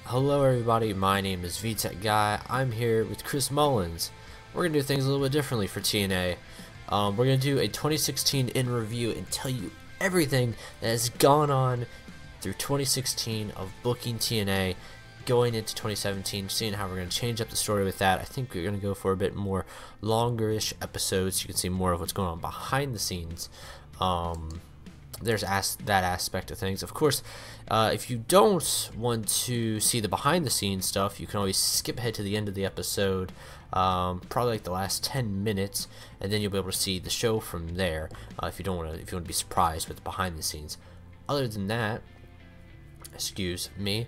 Hello everybody, my name is VTech Guy. I'm here with Chris Mullins. We're going to do things a little bit differently for TNA. We're going to do a 2016 in review and tell you everything that has gone on through 2016 of booking TNA, going into 2017, seeing how we're going to change up the story with that. I think we're going to go for a bit more longer-ish episodes so you can see more of what's going on behind the scenes. There's that aspect of things. Of course, if you don't want to see the behind the scenes stuff, you can always skip ahead to the end of the episode, probably like the last 10 minutes, and then you'll be able to see the show from there. If you want to be surprised with the behind the scenes. Other than that, excuse me,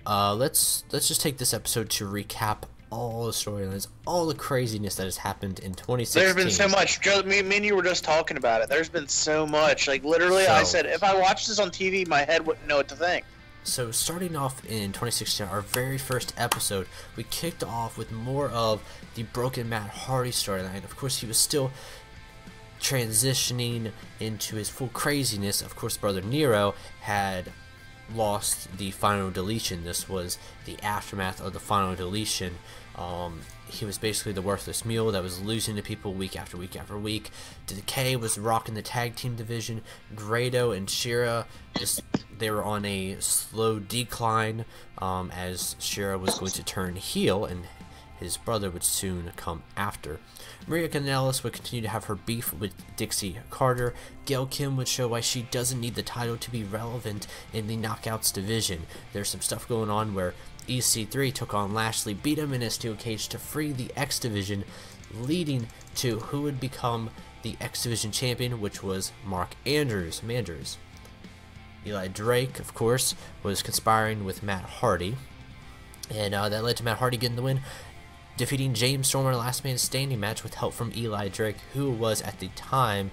let's just take this episode to recap all the storylines, all the craziness that has happened in 2016. There's been so much. Me and you were just talking about it. There's been so much. Like, literally, I said, if I watched this on TV, my head wouldn't know what to think. So, starting off in 2016, our very first episode, we kicked off with more of the broken Matt Hardy storyline. Of course, he was still transitioning into his full craziness. Of course, Brother Nero had lost the final deletion. This was the aftermath of the final deletion. He was basically the worthless mule that was losing to people week after week after week. Decay was rocking the tag team division. Grado and Shira, they were on a slow decline, as Shira was going to turn heel and his brother would soon come after. Maria Kanellis would continue to have her beef with Dixie Carter. Gail Kim would show why she doesn't need the title to be relevant in the Knockouts division. There's some stuff going on where EC3 took on Lashley, beat him in a steel cage to free the X division, leading to who would become the X division champion, which was Mark Andrews. Eli Drake, of course, was conspiring with Matt Hardy, and that led to Matt Hardy getting the win, defeating James Storm in a last man standing match with help from Eli Drake, who was at the time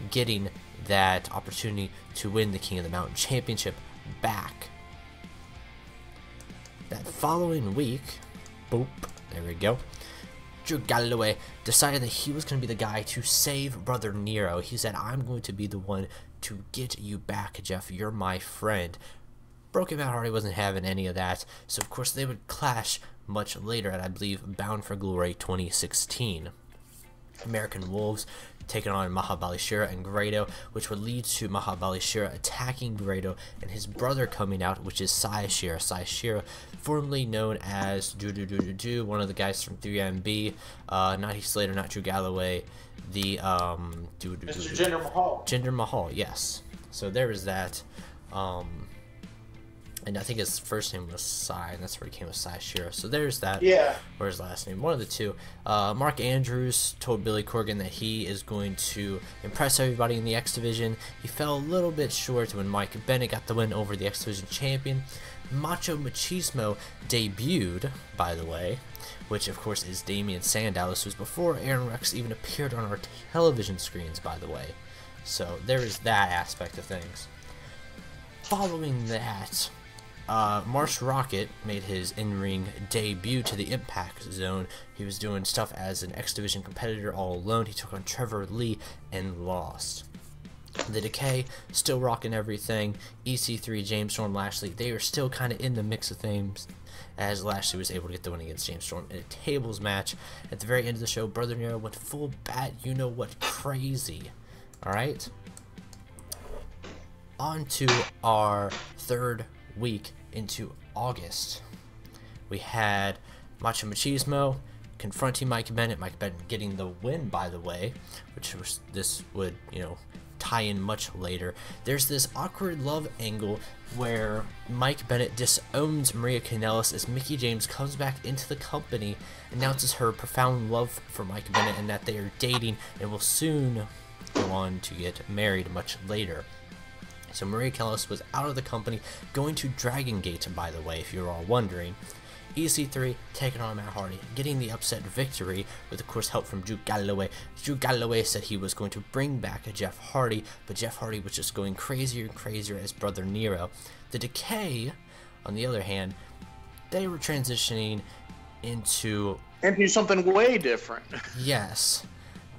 getting that opportunity to win the King of the Mountain Championship back. That following week, boop, there we go, Drew Galloway decided that he was going to be the guy to save Brother Nero. He said, I'm going to be the one to get you back, Jeff. You're my friend. Broken Matt Hardy wasn't having any of that, so of course they would clash much later at, I believe, Bound for Glory 2016. American Wolves taking on Mahabali Shera and Grado, which would lead to Mahabali Shera attacking Grado and his brother coming out, which is Sai Shera. Sai Shera, formerly known as one of the guys from 3MB, not Heath Slater, not Drew Galloway, the Mr. Jinder Mahal. Jinder Mahal, yes. So there is that. And I think his first name was Sai, and that's where he came with Sai Shira. So there's that. Yeah. Or his last name. One of the two. Mark Andrews told Billy Corgan that he is going to impress everybody in the X Division. He fell a little bit short when Mike Bennett got the win over the X Division champion. Macho Machismo debuted, by the way, which of course is Damian Sandow. This was before Aaron Rex even appeared on our television screens, by the way. So there is that aspect of things. Following that, Marsh Rocket made his in-ring debut to the Impact Zone. He was doing stuff as an X Division competitor all alone. He took on Trevor Lee and lost. The Decay still rocking everything. EC3, James Storm, Lashley, they are still kind of in the mix of things, as Lashley was able to get the win against James Storm in a tables match. At the very end of the show, Brother Nero went full bat, you know what, crazy. Alright? On to our third week into August. We had Macho Machismo confronting Mike Bennett getting the win, by the way, which was, this would, you know, tie in much later. There's this awkward love angle where Mike Bennett disowns Maria Kanellis as Mickie James comes back into the company, announces her profound love for Mike Bennett and that they are dating and will soon go on to get married much later. So Maria Kanellis was out of the company, going to Dragon Gate, by the way, if you're all wondering. EC3 taking on Matt Hardy, getting the upset victory with, of course, help from Drew Galloway. Drew Galloway said he was going to bring back Jeff Hardy, but Jeff Hardy was just going crazier and crazier as Brother Nero. The Decay, on the other hand, they were transitioning into something way different. Yes.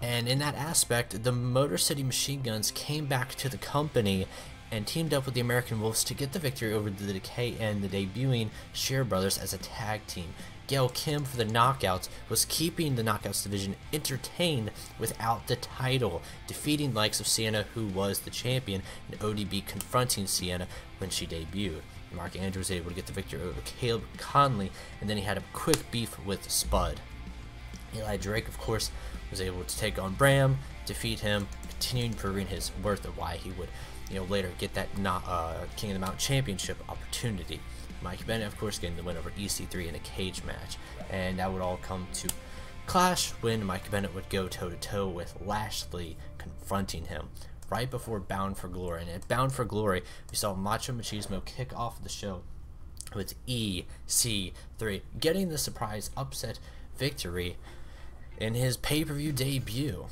And in that aspect, the Motor City Machine Guns came back to the company and teamed up with the American Wolves to get the victory over the Decay and the debuting Shear Brothers as a tag team. Gail Kim for the Knockouts was keeping the Knockouts division entertained without the title, defeating likes of Sienna, who was the champion, and ODB confronting Sienna when she debuted. Mark Andrews was able to get the victory over Caleb Conley, and then he had a quick beef with Spud. Eli Drake, of course, was able to take on Bram, defeat him, continuing proving his worth of why he would, later get that King of the Mountain Championship opportunity. Mike Bennett, of course, getting the win over EC3 in a cage match, and that would all come to clash when Mike Bennett would go toe-to-toe with Lashley, confronting him right before Bound for Glory. And at Bound for Glory, we saw Macho Machismo kick off the show with EC3 getting the surprise upset victory in his pay-per-view debut.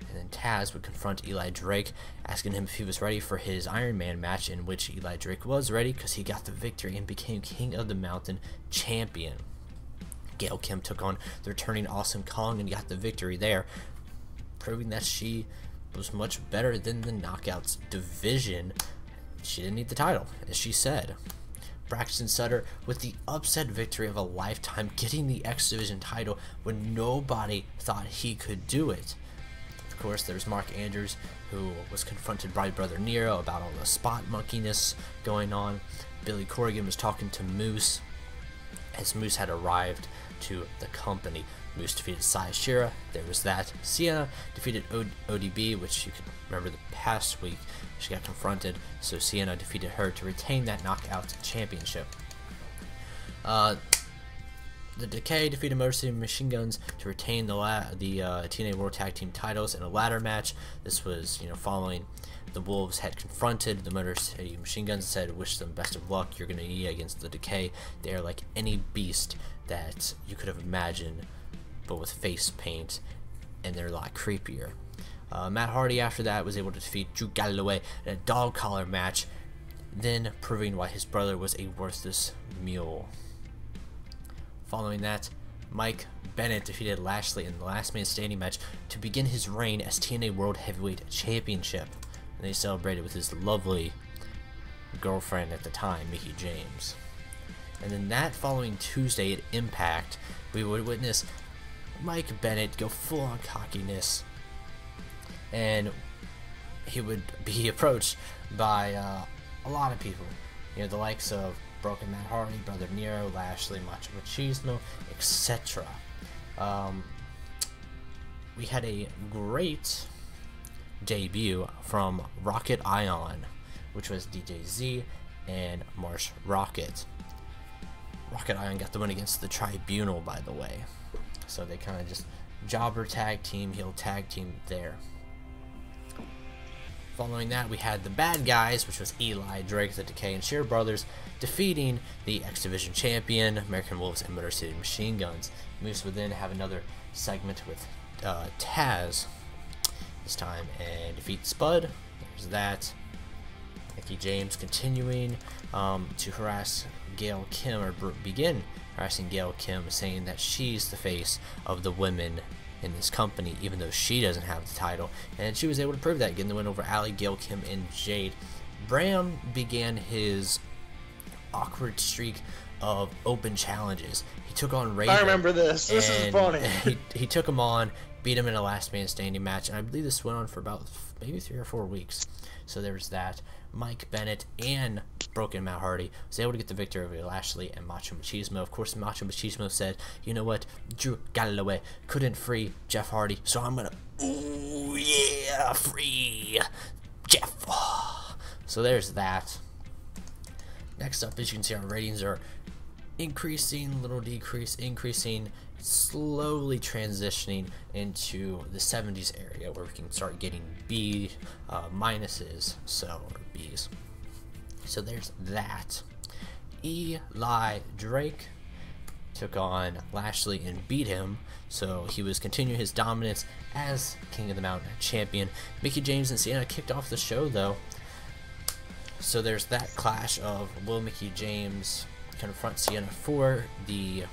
And then Taz would confront Eli Drake, asking him if he was ready for his Iron Man match, in which Eli Drake was ready because he got the victory and became King of the Mountain champion. Gail Kim took on the returning Awesome Kong and got the victory there, proving that she was much better than the Knockouts division. She didn't need the title, as she said. Braxton Sutter with the upset victory of a lifetime, getting the X Division title when nobody thought he could do it. Of course, there's Mark Andrews, who was confronted by Brother Nero about all the spot monkeyness going on. Billy Corrigan was talking to Moose, as Moose had arrived to the company. Moose defeated Sai Shira, there was that. Sienna defeated ODB, which you can remember the past week she got confronted, so Sienna defeated her to retain that Knockout Championship. The Decay defeated Motor City Machine Guns to retain the TNA World Tag Team titles in a ladder match. This was, following the Wolves had confronted the Motor City Machine Guns, said, wish them best of luck, you're going to need against the Decay. They are like any beast that you could have imagined, but with face paint, and they're a lot creepier. Matt Hardy, after that, was able to defeat Drew Galloway in a dog collar match, then proving why his brother was a worthless mule. Following that, Mike Bennett defeated Lashley in the Last Man Standing match to begin his reign as TNA World Heavyweight Championship, and they celebrated with his lovely girlfriend at the time, Mickie James. And then that following Tuesday at Impact, we would witness Mike Bennett go full on cockiness, and he would be approached by a lot of people, the likes of Broken Matt Hardy, Brother Nero, Lashley, Macho Machismo, etc. We had a great debut from Rocket Ion, which was DJ Z and Marsh Rocket. Rocket Ion got the win against the Tribunal, by the way. So they kind of just jobber tag team, heel tag team there. Following that, we had the bad guys, which was Eli Drake, the Decay, and Shear Brothers, defeating the X Division champion, American Wolves, and Motor City Machine Guns. Moose would then have another segment with Taz this time and defeat Spud. There's that. Mickie James continuing to harass Gail Kim, or begin harassing Gail Kim, saying that she's the face of the women in this company, even though she doesn't have the title, and she was able to prove that, getting the win over Allie, Gail Kim, and Jade. Bram began his awkward streak of open challenges. He took on Raven. I remember this. This is funny. he took him on, beat him in a last man standing match, and I believe this went on for about maybe 3 or 4 weeks. So there was that. Mike Bennett and Broken Matt Hardy was able to get the victory over Lashley and Macho Machismo. Of course, Macho Machismo said, you know what, Drew Galloway couldn't free Jeff Hardy, so I'm gonna, ooh yeah, free Jeff. So there's that. Next up, as you can see, our ratings are increasing, little decrease, increasing, slowly transitioning into the 70s area, where we can start getting B minuses, or B's. So there's that. Eli Drake took on Lashley and beat him, so he was continuing his dominance as King of the Mountain champion. Mickie James and Sienna kicked off the show, though. So there's that clash of, will Mickie James confront Sienna for the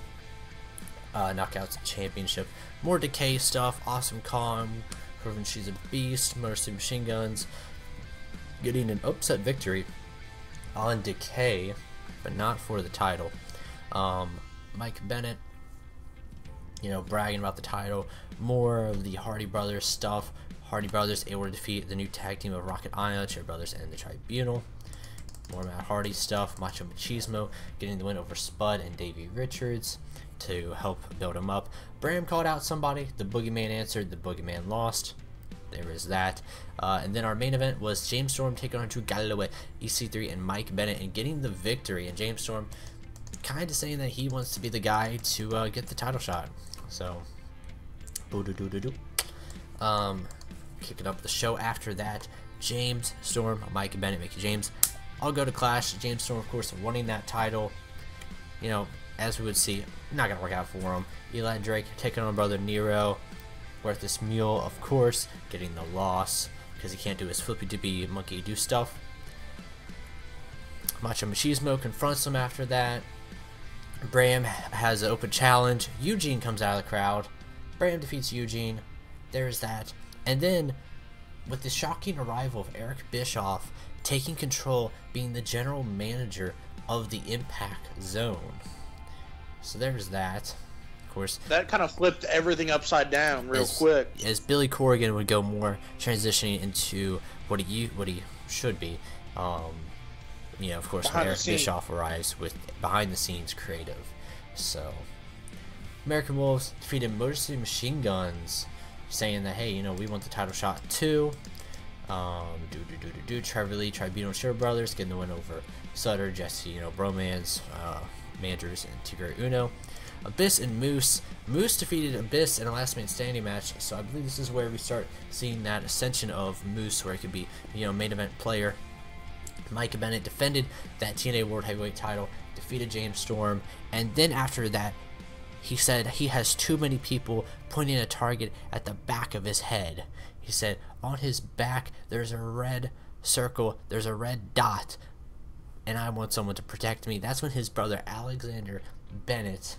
Knockouts Championship. More Decay stuff, Awesome Kong proving she's a beast, Motor City Machine Guns getting an upset victory on Decay, but not for the title. Mike Bennett, you know, bragging about the title, more of the Hardy Brothers stuff. Hardy Brothers able to defeat the new tag team of Rocket Ion, Cherry Brothers, and the Tribunal. More Matt Hardy stuff. Macho Machismo getting the win over Spud and Davey Richards to help build him up. Bram called out somebody. The Boogeyman answered. The Boogeyman lost. There is that. And then our main event was James Storm taking on Drew Galloway, EC3, and Mike Bennett, and getting the victory. And James Storm kind of saying that he wants to be the guy to get the title shot. So, boo-doo-doo-doo-doo. Kicking up the show after that, James Storm, Mike Bennett, Mickey James. I'll go to Clash. James Storm, of course, winning that title. You know, as we would see, not going to work out for him. Eli Drake taking on Brother Nero. Worthless Mule, of course, getting the loss because he can't do his flippy-dippy monkey-do stuff. Macho Machismo confronts him after that. Bram has an open challenge. Eugene comes out of the crowd. Bram defeats Eugene. There's that. And then, with the shocking arrival of Eric Bischoff taking control, being the general manager of the Impact Zone. So there's that. Of course, that kind of flipped everything upside down real quick. As Billy Corgan would go more transitioning into what he should be. You know, of course, when Eric Bischoff arrives with behind-the-scenes creative. So, American Wolves defeated Motor City Machine Guns, saying that, hey, you know, we want the title shot too. Trevor Lee, Tribunal, Sure Brothers getting the win over Sutter, Jesse, you know, Bromance, Manders, and Tigre Uno. Abyss and Moose. Moose defeated Abyss in a last man standing match, so I believe this is where we start seeing that ascension of Moose, where he could be, you know, main event player. Mike Bennett defended that TNA World Heavyweight title, defeated James Storm, and then after that, he said he has too many people pointing a target at the back of his head. He said, on his back, there's a red circle, there's a red dot, and I want someone to protect me. That's when his brother, Alexander Bennett,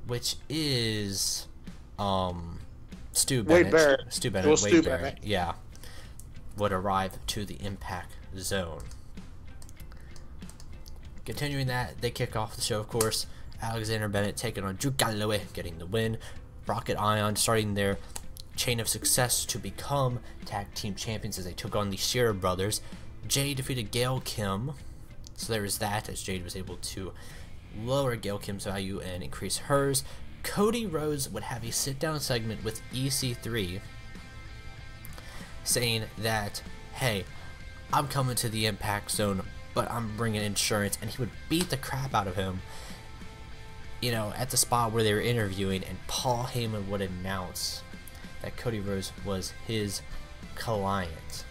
which is, Stu Bennett. Wade Barrett, yeah, would arrive to the Impact Zone. Continuing that, they kick off the show, of course. Alexander Bennett taking on Drew Galloway, getting the win. Rocket Ion starting their chain of success to become tag team champions as they took on the Shearer brothers. Jade defeated Gail Kim, so there was that, as Jade was able to lower Gail Kim's value and increase hers. Cody Rhodes would have a sit-down segment with EC3, saying that, hey, I'm coming to the Impact Zone, but I'm bringing insurance, and he would beat the crap out of him, you know, at the spot where they were interviewing, and Paul Heyman would announce that Cody Rhodes was his client.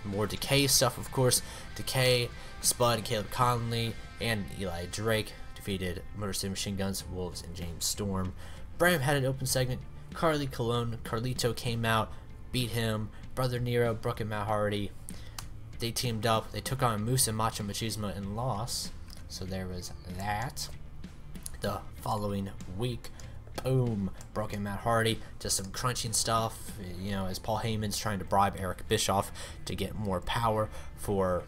More Decay stuff, of course. Decay, Spud, and Caleb Conley, and Eli Drake defeated Motor City Machine Guns, Wolves, and James Storm. Bram had an open segment. Carlito came out, beat him. Brother Nero, Brooke, and Matt Hardy, they teamed up. They took on Moose and Macho Machismo and lost. So there was that. The following week, boom, Brooke and Matt Hardy, just some crunching stuff, you know, as Paul Heyman's trying to bribe Eric Bischoff to get more power for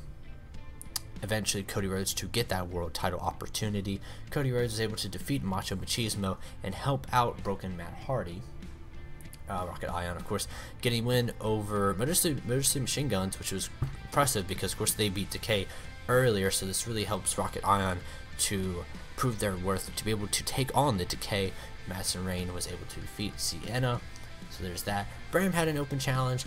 eventually Cody Rhodes to get that world title opportunity. Cody Rhodes was able to defeat Macho Machismo and help out Broken Matt Hardy. Rocket Ion, of course, getting win over Motor City Machine Guns, which was impressive because, of course, they beat Decay earlier, so this really helps Rocket Ion to prove their worth, to be able to take on the Decay. Madison Rain was able to defeat Sienna, so there's that. Bram had an open challenge.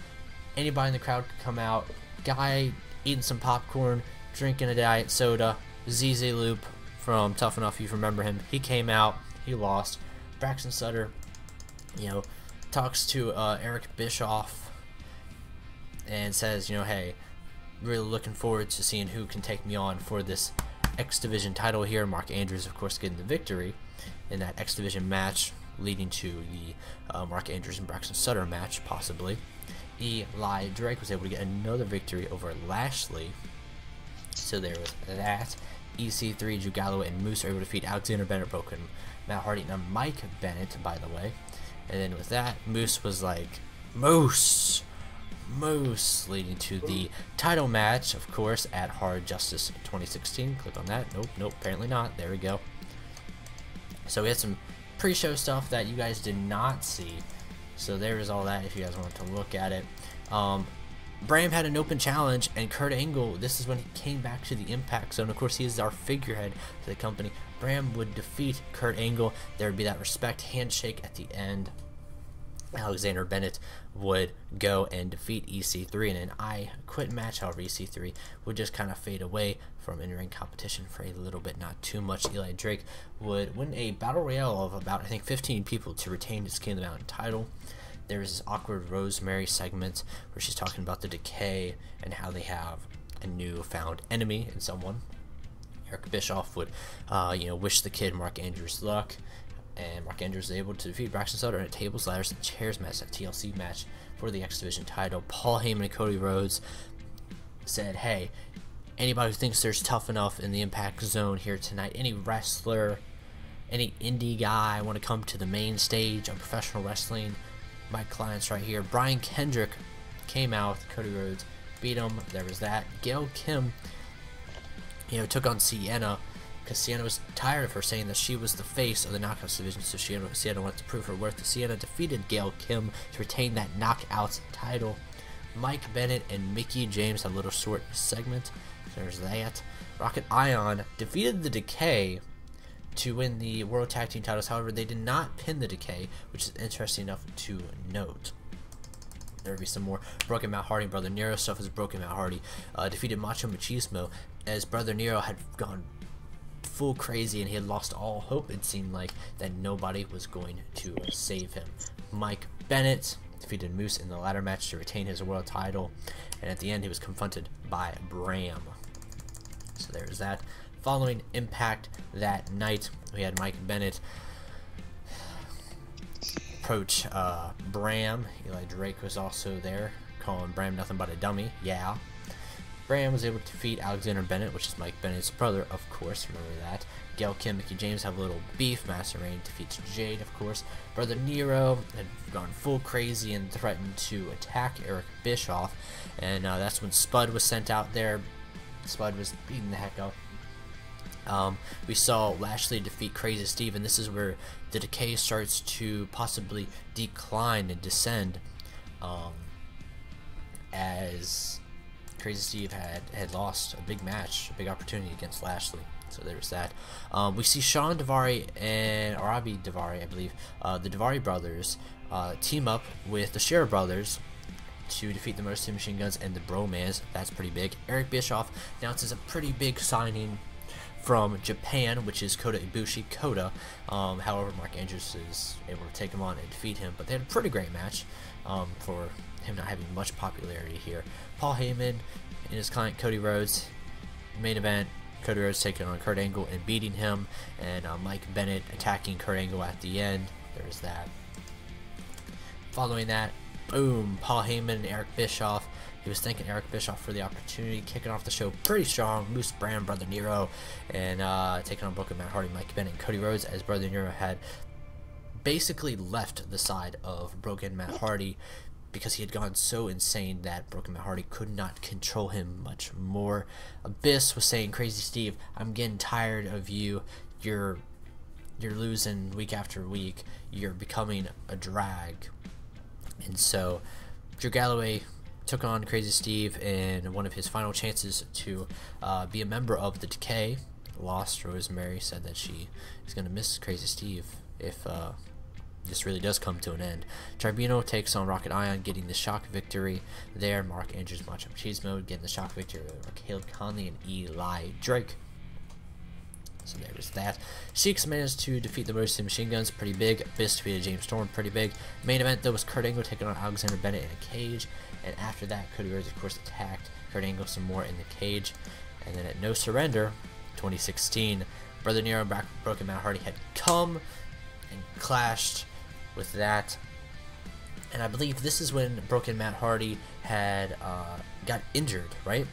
Anybody in the crowd could come out. Guy eating some popcorn, drinking a diet soda. ZZ Loop from Tough Enough, you remember him. He came out, he lost. Braxton Sutter, you know, talks to Eric Bischoff and says, you know, hey, really looking forward to seeing who can take me on for this X Division title here. Mark Andrews, of course, getting the victory in that X Division match, leading to the Mark Andrews and Braxton Sutter match, possibly. Eli Drake was able to get another victory over Lashley. So there was that. EC3, Drew Galloway, and Moose are able to defeat Alexander Bennett, Broken Matt Hardy, and Mike Bennett, by the way. And then with that, Moose was like, Moose, most, leading to the title match, of course, at Hard Justice 2016. Click on that. Nope, apparently not. There we go. So we had some pre-show stuff that you guys did not see. So there is all that if you guys want to look at it. Bram had an open challenge, and Kurt Angle, this is when he came back to the Impact Zone. Of course, he is our figurehead to the company. Bram would defeat Kurt Angle. There would be that respect handshake at the end. Alexander Bennett would go and defeat EC3 in an I Quit match. However, EC3 would just kind of fade away from in-ring competition for a little bit, not too much. Eli Drake would win a battle royale of about, I think, 15 people to retain his King of the Mountain title. There was this awkward Rosemary segment where she's talking about the Decay and how they have a newfound enemy in someone. Eric Bischoff would, wish the kid Mark Andrews luck, and Mark Andrews was able to defeat Braxton Sutter in a tables, ladders, and chairs match, a TLC match for the X Division title. Paul Heyman and Cody Rhodes said, hey, anybody who thinks there's tough enough in the Impact Zone here tonight, any wrestler, any indie guy want to come to the main stage of professional wrestling, my clients right here. Brian Kendrick came out with Cody Rhodes, beat him. There was that. Gail Kim, took on Sienna because Sienna was tired of her saying that she was the face of the Knockouts division, so Sienna wanted to prove her worth. Sienna defeated Gail Kim to retain that Knockouts title. Mike Bennett and Mickie James had a little short segment. There's that. Rocket Ion defeated the Decay to win the World Tag Team titles. However, they did not pin the Decay, which is interesting enough to note. There will be some more Broken Matt Hardy and Brother Nero stuff as Broken Matt Hardy defeated Macho Machismo as Brother Nero had gone full crazy and he had lost all hope. It seemed like that nobody was going to save him. Mike Bennett defeated Moose in the ladder match to retain his world title, and at the end he was confronted by Bram. So there's that. Following Impact that night, we had Mike Bennett approach Bram. Eli Drake was also there, calling Bram nothing but a dummy. Yeah. Bram was able to defeat Alexander Bennett, which is Mike Bennett's brother, of course. Remember that. Gail Kim, Mickie James have a little beef. Master Rain defeats Jade, of course. Brother Nero had gone full crazy and threatened to attack Eric Bischoff, and that's when Spud was sent out there. Spud was beating the heck out. We saw Lashley defeat Crazy Steve, and this is where the Decay starts to possibly decline and descend, as Crazy Steve had lost a big match, a big opportunity against Lashley. So there's that. We see Sean Daivari and Arabi Daivari, I believe, the Daivari brothers, team up with the Scherer brothers to defeat the Motor City Machine Guns and the Bromans. That's pretty big. Eric Bischoff announces a pretty big signing from Japan, which is Kota Ibushi. However, Mark Andrews is able to take him on and defeat him, but they had a pretty great match for him not having much popularity here. Paul Heyman and his client Cody Rhodes, main event, Cody Rhodes taking on Kurt Angle and beating him, and Mike Bennett attacking Kurt Angle at the end. There's that. Following that, boom, Paul Heyman and Eric Bischoff. He was thanking Eric Bischoff for the opportunity, kicking off the show pretty strong. Moose Bram, Brother Nero, and taking on Broken Matt Hardy, Mike Bennett, and Cody Rhodes, as Brother Nero had basically left the side of Broken Matt Hardy because he had gone so insane that Broken Matt Hardy could not control him much more. Abyss was saying, Crazy Steve, I'm getting tired of you. You're losing week after week. You're becoming a drag. And so Drew Galloway took on Crazy Steve in one of his final chances to be a member of the Decay. Lost. Rosemary said that she is going to miss Crazy Steve if this really does come to an end. Tribunal takes on Rocket Ion, getting the shock victory there. Mark Andrews, Macho Machismo getting the shock victory over Caleb Conley and Eli Drake. So there was that. Sheik's managed to defeat the Motor City Machine Guns, pretty big. Abyss defeated James Storm, pretty big. Main event, though, was Kurt Angle taking on Alexander Bennett in a cage. And after that, Cody Rhodes, of course, attacked Kurt Angle some more in the cage. And then at No Surrender 2016, Brother Nero and Broken Matt Hardy had come and clashed with that. And I believe this is when Broken Matt Hardy had got injured, right?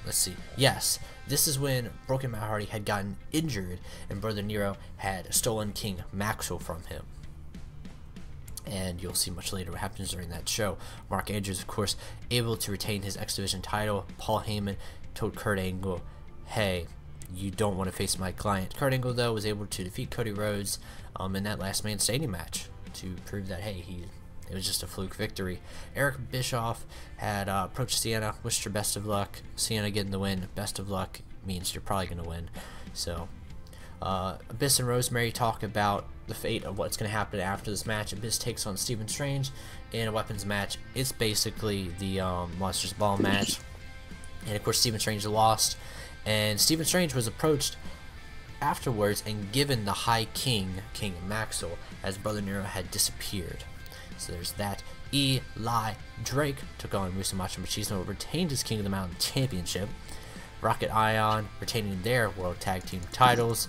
Let's see. Yes, this is when Broken Matt Hardy had gotten injured and Brother Nero had stolen King Maxwell from him. and you'll see much later what happens during that show. Mark Andrews, of course, able to retain his X Division title. Paul Heyman told Kurt Angle, hey, you don't want to face my client. Kurt Angle, though, was able to defeat Cody Rhodes in that last man standing match to prove that, hey, it was just a fluke victory. Eric Bischoff had approached Sienna, wished her best of luck. Sienna getting the win. Best of luck means you're probably going to win. So, Abyss and Rosemary talk about the fate of what's going to happen after this match. Abyss takes on Stephen Strange in a weapons match. It's basically the Monsters Ball match. And, of course, Stephen Strange lost. And Stephen Strange was approached afterwards and given the High King, King Maxwell, as Brother Nero had disappeared. So there's that. Eli Drake took on Russo Macho Machismo, retained his King of the Mountain Championship. Rocket Ion retaining their World Tag Team titles.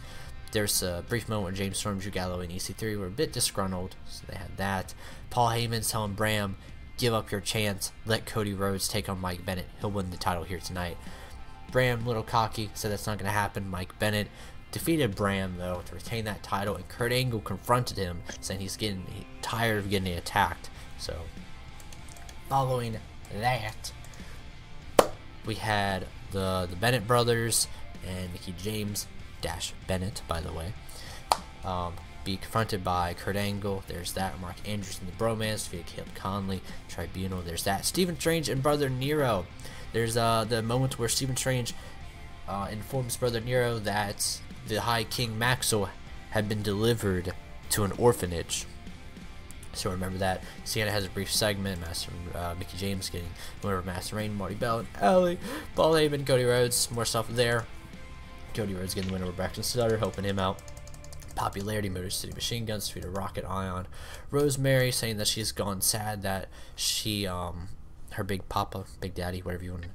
There's a brief moment where James Storm, Drew Gallo, and EC3 were a bit disgruntled, so they had that. Paul Heyman's telling Bram, give up your chance, let Cody Rhodes take on Mike Bennett. He'll win the title here tonight. Bram, little cocky, said that's not going to happen. Mike Bennett defeated Bram, though, to retain that title, and Kurt Angle confronted him, saying he's getting tired of getting attacked. So, following that, we had the Bennett brothers and Mickey James Bennett, by the way, be confronted by Kurt Angle. There's that. Mark Andrews and the Bromance via Caleb Conley Tribunal. There's that. Stephen Strange and Brother Nero. There's the moment where Stephen Strange informs Brother Nero that the High King Maxwell had been delivered to an orphanage. So remember that. Sienna has a brief segment. Mickey James getting over Master Rain, Marty Bell, and Alley. Paul Heyman, Cody Rhodes, more stuff there. Cody Rhodes getting the win over Braxton Sutter, helping him out. Popularity, Motor City Machine Guns defeated Rocket Ion. Rosemary saying that she's gone sad that she, her big papa, big daddy, whatever you want,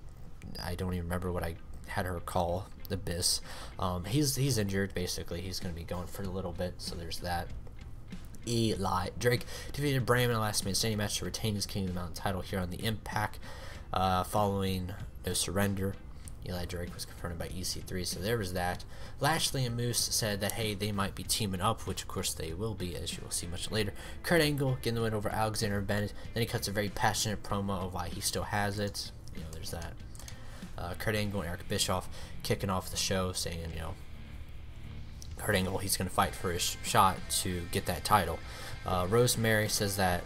I don't even remember what I had her call Abyss. He's injured, basically. He's going to be going for a little bit, so there's that. Eli Drake defeated Bram in a last man standing match to retain his King of the Mountain title here on the Impact, following No Surrender. Eli Drake was confronted by EC3, so there was that. Lashley and Moose said that, hey, they might be teaming up, which of course they will be, as you will see much later. Kurt Angle getting the win over Alexander Bennett. Then he cuts a very passionate promo of why he still has it. You know, there's that. Kurt Angle and Eric Bischoff kicking off the show, saying, you know, Kurt Angle, he's going to fight for his shot to get that title. Rosemary says that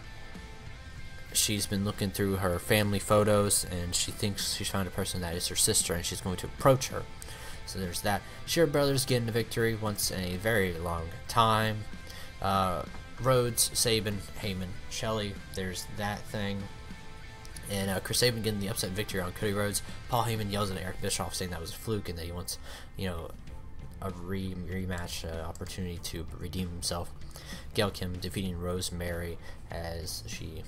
she's been looking through her family photos and she thinks she's found a person that is her sister and she's going to approach her. So there's that. Shearer Brothers getting the victory once in a very long time. Rhodes, Sabin, Heyman, Shelley, there's that thing. And Chris Sabin getting the upset victory on Cody Rhodes. Paul Heyman yells at Eric Bischoff saying that was a fluke and that he wants, you know, a rematch opportunity to redeem himself. Gail Kim defeating Rosemary as she,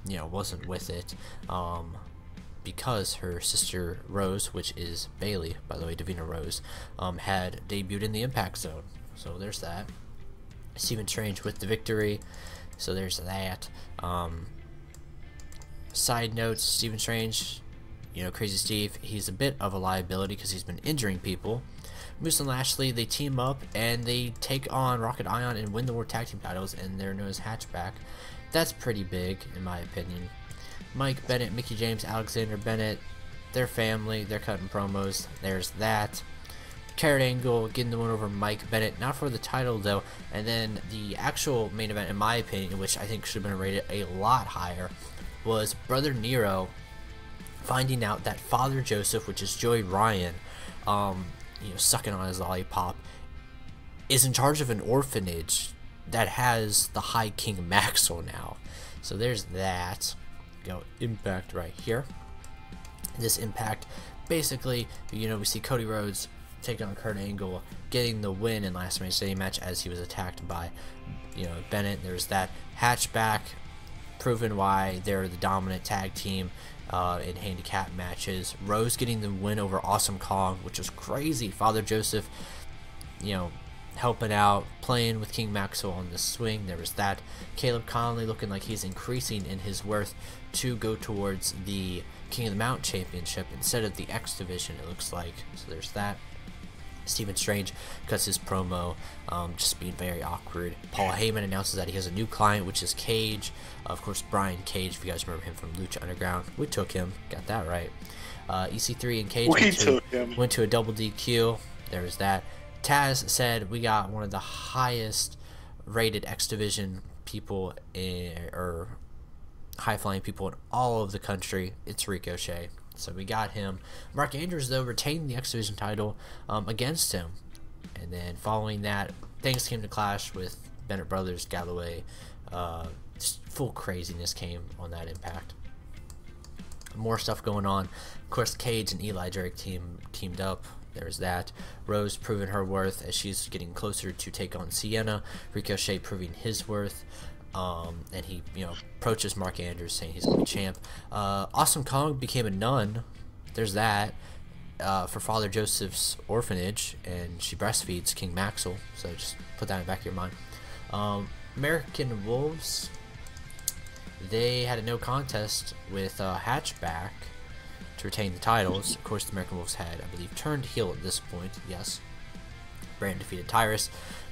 you know, wasn't with it because her sister Rose, which is Bailey, by the way, Davina Rose, had debuted in the Impact Zone. So there's that. Stephen Strange with the victory. So there's that. Side notes, Stephen Strange, you know, Crazy Steve, he's a bit of a liability because he's been injuring people. Moose and Lashley, they team up and they take on Rocket Ion and win the World Tag Team titles, and they're known as Hatchback. That's pretty big, in my opinion. Mike Bennett, Mickey James, Alexander Bennett, their family, they're cutting promos. There's that. Kurt Angle getting the win over Mike Bennett, not for the title though. And then the actual main event, in my opinion, which I think should have been rated a lot higher, was Brother Nero finding out that Father Joseph, which is Joey Ryan, you know, sucking on his lollipop, is in charge of an orphanage that has the High King Maxwell now. So there's that. Go Impact right here. This Impact, basically, you know, we see Cody Rhodes taking on Kurt Angle, getting the win in last man standing match as he was attacked by, you know, Bennett. There's that. Hatchback, proven why they're the dominant tag team in handicap matches. Rose getting the win over Awesome Kong, which was crazy. Father Joseph, you know, helping out, playing with King Maxwell on the swing. There was that. Caleb Conley looking like he's increasing in his worth to go towards the King of the Mountain Championship instead of the X Division, it looks like. So there's that. Stephen Strange cuts his promo, just being very awkward. Paul Heyman announces that he has a new client, which is Cage. Of course, Brian Cage, if you guys remember him from Lucha Underground. We took him, got that right. EC3 and Cage went to a double DQ. There was that. Taz said we got one of the highest rated X Division people or high flying people in all of the country. It's Ricochet. So we got him. Mark Andrews, though, retained the X Division title against him. And then following that, things came to clash with Bennett Brothers, Galloway. Just full craziness came on that Impact. More stuff going on. Of course, Cage and Eli Drake teamed up. There's that. Rose proving her worth as she's getting closer to take on Sienna. Ricochet proving his worth. And he, approaches Mark Andrews saying he's going to be champ. Awesome Kong became a nun. There's that. For Father Joseph's orphanage, and she breastfeeds King Maxwell. So just put that in the back of your mind. American Wolves, they had a no contest with Hatchback to retain the titles. Of course, the American Wolves had, I believe, turned heel at this point. Yes. Brand defeated Tyrus.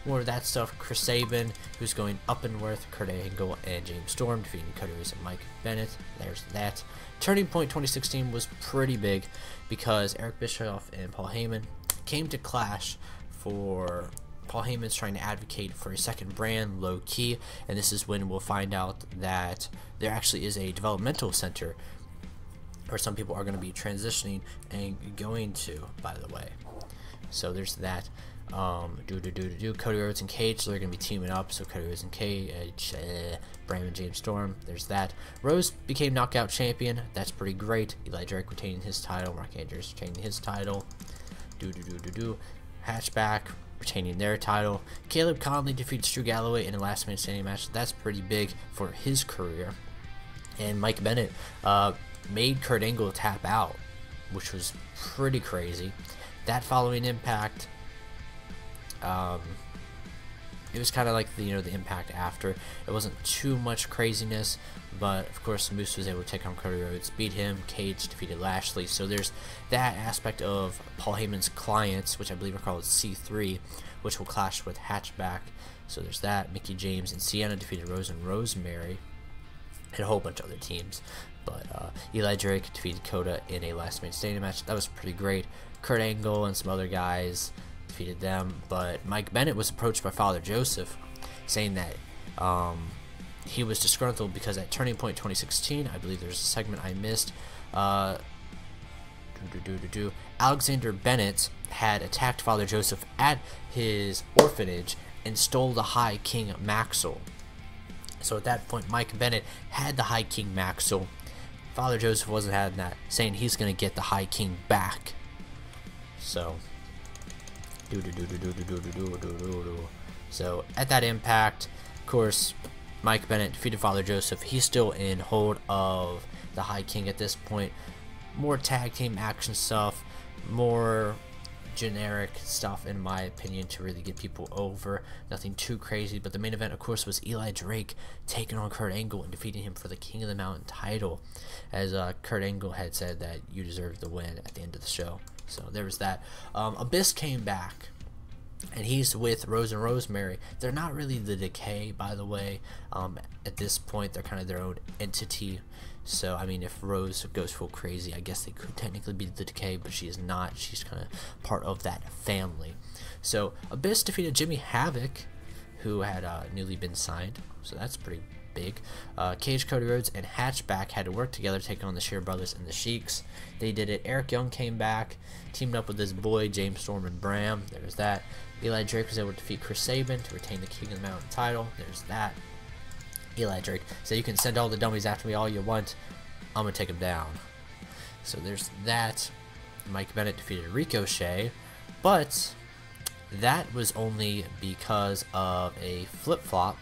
More of that stuff. Chris Sabin, who's going up in worth. Kurt Angle and James Storm defeating Cody Rhodes and Mike Bennett. There's that. Turning Point 2016 was pretty big because Eric Bischoff and Paul Heyman came to clash for... Paul Heyman's trying to advocate for a second brand, Low Key, and this is when we'll find out that there actually is a developmental center where some people are going to be transitioning and going to, by the way. So there's that. Cody Rhodes and Cage, so they're going to be teaming up. So Cody Rhodes and Cage, Bram and James Storm, there's that. Rose became knockout champion. That's pretty great. Eli Drake retaining his title. Mark Andrews retaining his title. Hatchback retaining their title. Caleb Conley defeats Drew Galloway in a last minute standing match. That's pretty big for his career. And Mike Bennett made Kurt Angle tap out, which was pretty crazy. That following Impact, it was kind of like the Impact after. It wasn't too much craziness, but of course Moose was able to take on Cody Rhodes, beat him. Cage defeated Lashley. So there's that aspect of Paul Heyman's clients, which I believe are called C3, which will clash with Hatchback. So there's that. Mickey James and Sienna defeated Rose and Rosemary, and a whole bunch of other teams. But Eli Drake defeated Coda in a last minute standing match. That was pretty great. Kurt Angle and some other guys defeated them, but Mike Bennett was approached by Father Joseph saying that he was disgruntled because at Turning Point 2016, I believe there's a segment I missed, Alexander Bennett had attacked Father Joseph at his orphanage and stole the High King Maxwell. So at that point, Mike Bennett had the High King Maxwell. Father Joseph wasn't having that, saying he's going to get the High King back. So So at that Impact, of course, Mike Bennett defeated Father Joseph. He's still in hold of the High King at this point. More tag team action stuff, more generic stuff in my opinion to really get people over. Nothing too crazy, but the main event of course was Eli Drake taking on Kurt Angle and defeating him for the King of the Mountain title, as Kurt Angle had said that you deserved the win at the end of the show. So there was that. Abyss came back, and he's with Rose and Rosemary. They're not really the Decay, by the way. At this point, they're kind of their own entity. So, I mean, if Rose goes full crazy, I guess they could technically be the Decay, but she is not. She's kind of part of that family. So, Abyss defeated Jimmy Havoc, who had newly been signed. So, that's pretty big. Cage, Cody Rhodes, and Hatchback had to work together to take on the Shear Brothers and the Sheiks. They did it. Eric Young came back, teamed up with his boy, James Storm and Bram. There's that. Eli Drake was able to defeat Chris Sabin to retain the King of the Mountain title. There's that. Eli Drake said, you can send all the dummies after me all you want, I'm going to take them down. So there's that. Mike Bennett defeated Ricochet, but that was only because of a flip-flop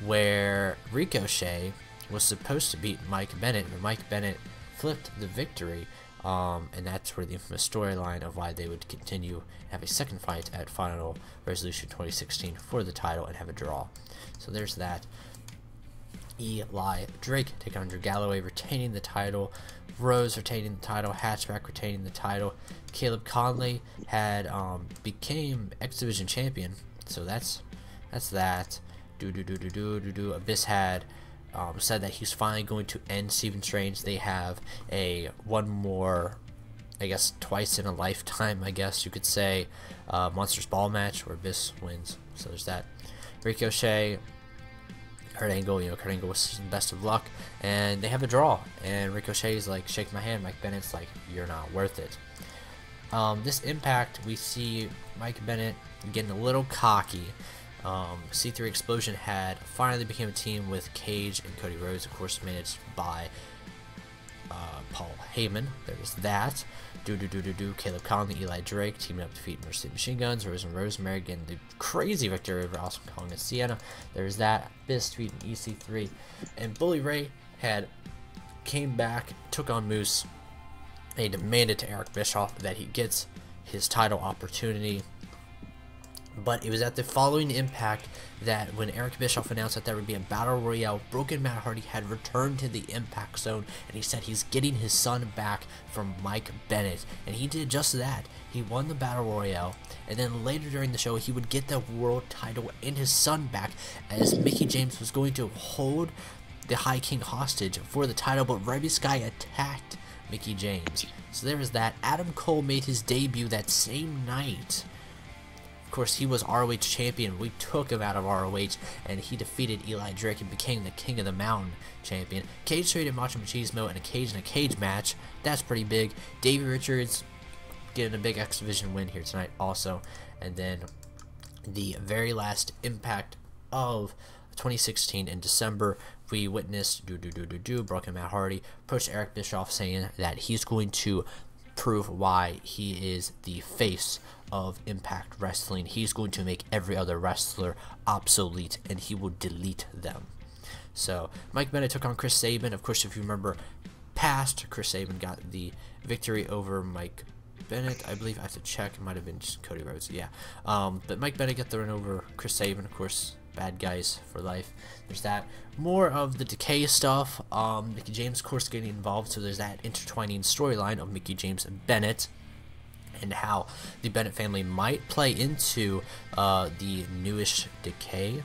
where Ricochet was supposed to beat Mike Bennett, but Mike Bennett flipped the victory, and that's where the infamous storyline of why they would continue and have a second fight at Final Resolution 2016 for the title and have a draw. So there's that. Eli Drake taking on Drew Galloway, retaining the title Rose retaining the title, Hatchback retaining the title. Caleb Conley had became X Division champion, so that's that. Abyss had said that he's finally going to end Stephen Strange. They have one more, I guess twice in a lifetime, I guess you could say, Monsters Ball match where Abyss wins. So there's that. Ricochet, Kurt Angle, Kurt Angle was best of luck, and they have a draw. And Ricochet's like, shake my hand. Mike Bennett's like, you're not worth it. This Impact, we see Mike Bennett getting a little cocky. C3 Explosion had finally became a team with Cage and Cody Rhodes, of course managed by Paul Heyman. There's that. Caleb Conley, Eli Drake teaming up to defeat Mercy Machine Guns. Rose and Rosemary getting the crazy victory over Awesome Kong and Sienna. There's that. Abyss defeating EC3. And Bully Ray came back, took on Moose. They demanded to Eric Bischoff that he gets his title opportunity. But it was at the following Impact that when Eric Bischoff announced that there would be a Battle Royale, Broken Matt Hardy had returned to the Impact Zone, and he said he's getting his son back from Mike Bennett. And he did just that. He won the Battle Royale, and then later during the show, he would get the world title and his son back, as Mickie James was going to hold the High King hostage for the title, but Reby Sky attacked Mickie James. So there was that. Adam Cole made his debut that same night. Of course, he was ROH champion. We took him out of ROH, and he defeated Eli Drake and became the King of the Mountain champion. Cage traded Macho Machismo in a cage match. That's pretty big. Davey Richards getting a big X Division win here tonight also. And then the very last Impact of 2016 in December, we witnessed Broken Matt Hardy push Eric Bischoff, saying that he's going to prove why he is the face of Impact Wrestling. He's going to make every other wrestler obsolete, and he will delete them. So Mike Bennett took on Chris Sabin. Of course, if you remember past, Chris Sabin got the victory over Mike Bennett. I believe I have to check. It might have been just Cody Rhodes. Yeah. But Mike Bennett got the win over Chris Sabin. Of course, bad guys for life. There's that. More of the Decay stuff. Mickie James, of course, getting involved. So there's that intertwining storyline of Mickie James and Bennett, and how the Bennett family might play into the newish Decay.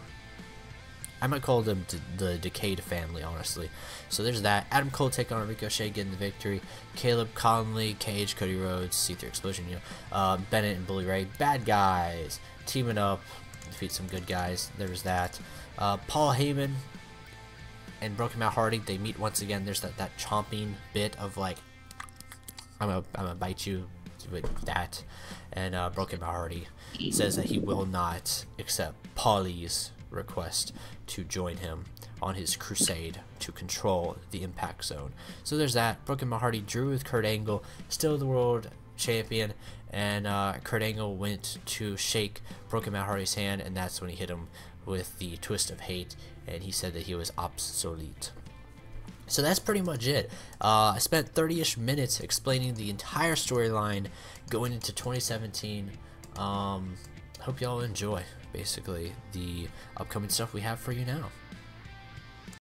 I might call them the Decayed family, honestly. So there's that. Adam Cole taking on Ricochet, getting the victory. Caleb Conley, Cage, Cody Rhodes, C3 Explosion, Bennett and Bully Ray, bad guys, teaming up, defeat some good guys. There's that. Paul Heyman and Broken Matt Hardy, they meet once again. There's that chomping bit of like, I'm gonna bite you with that. And Broken Matt Hardy says that he will not accept Paulie's request to join him on his crusade to control the Impact Zone. So there's that. Broken Matt Hardy drew with Kurt Angle, still the world champion, and Kurt Angle went to shake Broken Matt Hardy's hand, and that's when he hit him with the twist of hate, and he said that he was obsolete. So that's pretty much it. I spent 30-ish minutes explaining the entire storyline going into 2017. Hope y'all enjoy, basically, the upcoming stuff we have for you now.